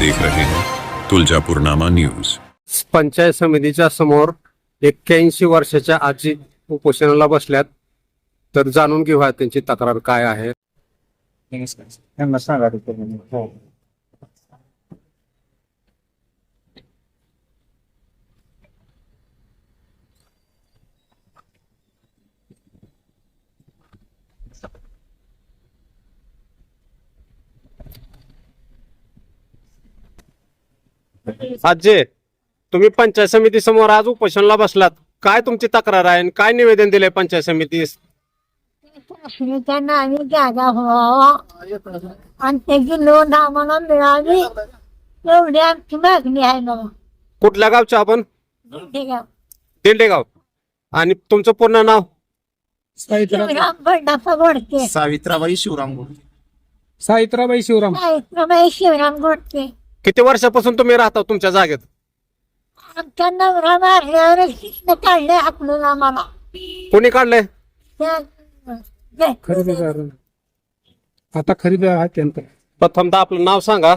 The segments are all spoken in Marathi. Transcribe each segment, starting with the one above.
देख रहे हैं तुळजापूरनामा न्यूज। पंचायत समितीच्या समोर 81 वर्षाच्या आजी उपोषणाला बसल्यात, तर जाणून घेऊया त्यांची तक्रार काय आहे। त्यांना सांगा हो. आजी, तुम्ही पंचायत समिती समोर आज उपोषणाला बसलात, काय तुमची तक्रार आहे आणि काय निवेदन दिले पंचायत समितीस? त्यांना आम्ही जागा व्हावा आणि त्याची नोंद आम्हाला मिळावी एवढी आमची मागणी आहे ना। कुठल्या गावच्या आपण? शिवराम दिंडेगाव। आणि तुमचं पूर्ण नाव? बंडाप्पा गोडके। सावित्राबाई शिवराम गोडके। सावित्राबाई शिवराम। सावित्राबाई शिवराम गोडके। किती वर्षापासून तुम्ही राहता तुमच्या जागेत? आमच्या नवरा मारल्यावर काढले हाकलून आम्हाला। कोणी काढलंय? खरेदीदार आता खरेदीदार आहे त्यांचं। प्रथमतः आपलं नाव सांगा।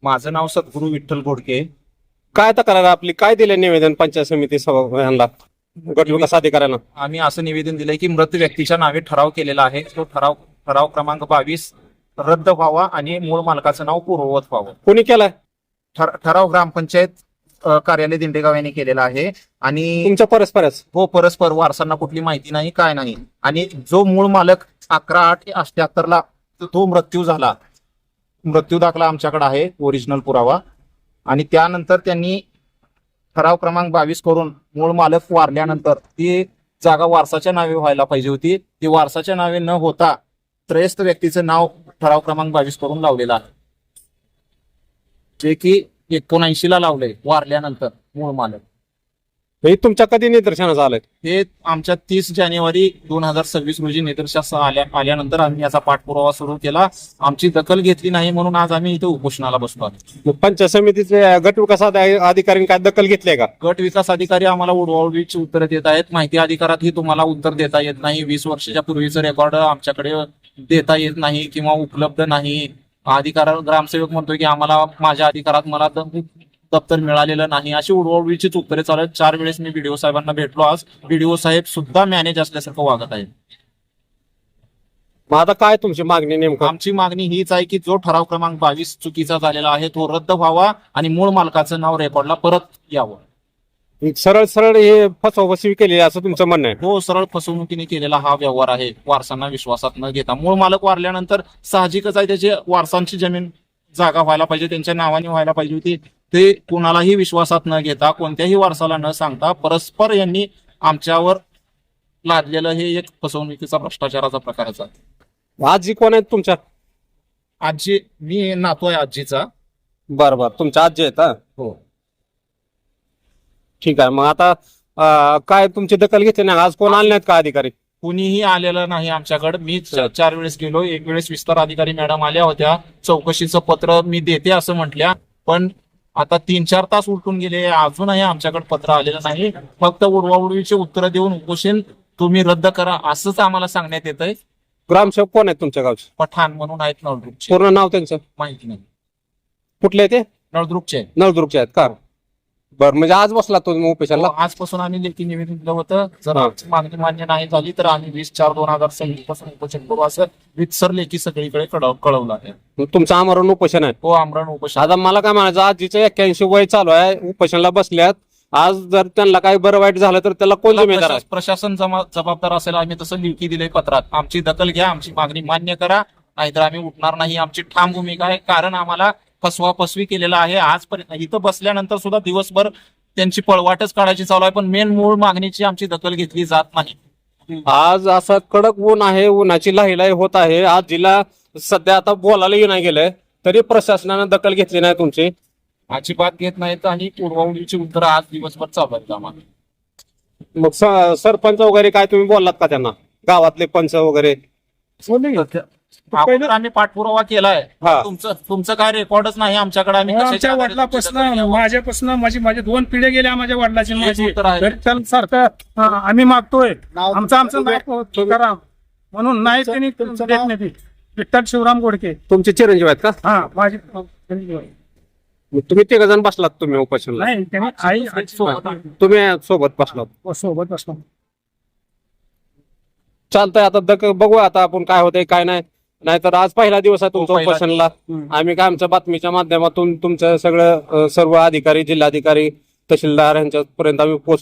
माझं नाव सद्गुरू विठ्ठल गोडके। काय तक्रार आपली, काय दिले निवेदन पंचायत समिती सभागृहाला, गट विकास अधिकाऱ्यांना? आम्ही असं निवेदन दिलंय की मृत व्यक्तीच्या नावे ठराव केलेला आहे, तो ठराव क्रमांक 22 रद्द व्हावा आणि मूळ मालकाचं नाव पूर्ववत व्हावं। कोणी केलाय? ठराव ग्रामपंचायत कार्यालय दिंडेगाव यांनी केलेला आहे आणि तुमच्या परस्परच? हो, परस्पर वारसांना कुठली माहिती नाही, काय नाही। आणि जो मूळ मालक 11/8/78 ला तो मृत्यू दाखला आमच्याकडे आहे, ओरिजिनल पुरावा। आणि त्यानंतर त्यांनी ठराव क्रमांक 22 करून मूळ मालक वारल्यानंतर ती जागा वारसाच्या नावे व्हायला पाहिजे होती, ती वारसाच्या नावे न होता त्रयस्थ व्यक्तीचं नाव ठराव क्रमांक 22 करून लावलेलं आहे, जे की 79 ला लावलंय वारल्यानंतर मूळ मालक। हे तुमच्या कधी निदर्शनास आलंय? हे आमच्या 30 जानेवारी 2026 रोजी निदर्शनास आल्यानंतर आम्ही याचा पाठपुरावा सुरू केला, आमची दखल घेतली नाही म्हणून आज आम्ही इथे उपोषणाला बसलो आहोत। मग पंचायत समितीचे गट विकास अधिकाऱ्यांनी काय दखल घेतली का? गट विकास अधिकारी आम्हाला उडवाउडवीची उत्तर देत आहेत, माहिती अधिकारात ही तुम्हाला उत्तर देता येत नाही, 20 वर्षाच्या पूर्वीचं रेकॉर्ड आमच्याकडे देता येत नाही किंवा उपलब्ध नाही। अधिकार ग्रामसेवक म्हणतोय की आम्हाला माझ्या अधिकारात मला दप्तर मिळालेलं नाही, अशी उडवाउडवीचीच उत्तरे चालू आहेत। 4 वेळेस मी बीडीओ साहेबांना भेटलो, आज बीडीओ साहेब सुद्धा मॅनेज असल्यासारखं वागत आहेत। मग आता काय तुमची मागणी नेमकं? आमची मागणी हीच आहे की जो ठराव क्रमांक 22 चुकीचा झालेला आहे तो रद्द व्हावा आणि मूळ मालकाचं नाव रेकॉर्डला परत यावं। सरळ सरळ हे फसवणूक केली असं तुमचं म्हणणं आहे? हो, सरळ फसवणुकीने केलेला हा व्यवहार आहे, वारसांना विश्वासात न घेता। मूळ मालक वारल्यानंतर साहजिकच आहे त्याची वारसांची जमीन जागा व्हायला पाहिजे, त्यांच्या नावाने व्हायला पाहिजे होती, ते कुणालाही विश्वासात न घेता, कोणत्याही वारसाला न सांगता परस्पर यांनी आमच्यावर लादलेलं हे एक फसवणुकीचा भ्रष्टाचाराचा प्रकारच आहे। आजी कोण आहेत तुमच्या? आजी, मी नातू आहे आजीचा। बरं, तुमच्या आजी आहेत? हो, ठीक आहे। मग आता काय तुमची दखल घेतली नाही? आज कोण आले नाहीत का अधिकारी? कुणीही आलेलं नाही आमच्याकडे। मी 4 वेळेस गेलो, एक वेळेस विस्तार अधिकारी मॅडम आल्या होत्या, चौकशीचं पत्र मी देते असं म्हटल्या, पण आता 3-4 तास उलटून गेले, अजूनही आमच्याकडे पत्र आलेलं नाही। फक्त उडवाउडवीचे उत्तर देऊन उपोषण तुम्ही रद्द करा असंच आम्हाला सांगण्यात येतंय। ग्रामसेवक कोण आहेत तुमच्या गावचे? पठाण म्हणून आहेत, नळदुर्गचे। पूर्ण नाव त्यांचं माहिती नाही, कुठले ते? नळदुर्गचे। नळदुर्गचे आहेत का? बरं, म्हणजे आज बसला तुम्ही उपोषणाला? आजपासून आम्ही लेखी निवेदन दिलं होतं, जर आमची मागणी मान्य नाही झाली तर आम्ही 20/4/2026 पासून उपोषण करू असं वित्सर लेखी सगळीकडे कळवलं आहे। मग तुमचं आमरण उपोषण आहे? हो, आमरण उपोषण। आता मला काय म्हणायचं, आजीचं 81 वय चालू आहे, उपोषणाला बसल्यात, आज जर त्यांना काही बरं वाईट झालं तर त्याला कोण जिम्मेदार आहे? प्रशासन जबाबदार असेल, आम्ही तसं लेखी दिलंय पत्रात। आमची दखल घ्या, आमची मागणी मान्य करा, नाहीतर आम्ही उठणार नाही, आमची ठाम भूमिका आहे। कारण आम्हाला फसवी केलेला आहे आजपर्यंत। इथं बसल्यानंतर सुद्धा दिवसभर त्यांची पळवाटच काढायची चालू आहे, पण मेन मूळ मागणीची आमची दखल घेतली जात नाही। आज असं कडक ऊन आहे, उन्हाची लाहीलाही होत आहे, आज जिला सध्या आता बोलायलाही नाही गेलंय, तरी प्रशासनानं दखल घेतली नाही तुमची? अजिबात घेत नाहीत आणि उडवाउडवीची उत्तर आज दिवसभर चालू आहेत आम्हाला। मग सरपंच वगैरे काय तुम्ही बोललात का त्यांना? गावातले पंच वगैरे? अगोदर आम्ही पाठपुरावा केलाय, हा. तुमचं काय रेकॉर्डच नाही आमच्याकडे। आम्ही आमच्या वडिलापासून माझ्यापासून माझे 2 पिढ्या गेल्या माझ्या वडिलाची माझी, उत्तर आहे। तरी त्याला सारखं आम्ही मागतोय आमचं नाव करा म्हणून, नाही त्यांनी देत नाही। विठ्ठल शिवराम गोडके तुमचे चिरंजीव आहेत का? हा, माझी मग तुम्ही तिघ जण बसलात तुम्ही उपोषणला नाही त्यांनी आई सोबत तुम्ही सोबत बसलात सोबत असतो. चालतंय आता बघू आता आपण काय होतंय काय नाही. नाहीतर आज पहिला दिवस आहे तुमचा पहिला. उपोषणला. आम्ही काय आमच्या बातमीच्या माध्यमातून तुमचं सगळं सर्व अधिकारी जिल्हाधिकारी तहसीलदार यांच्यापर्यंत आम्ही पोच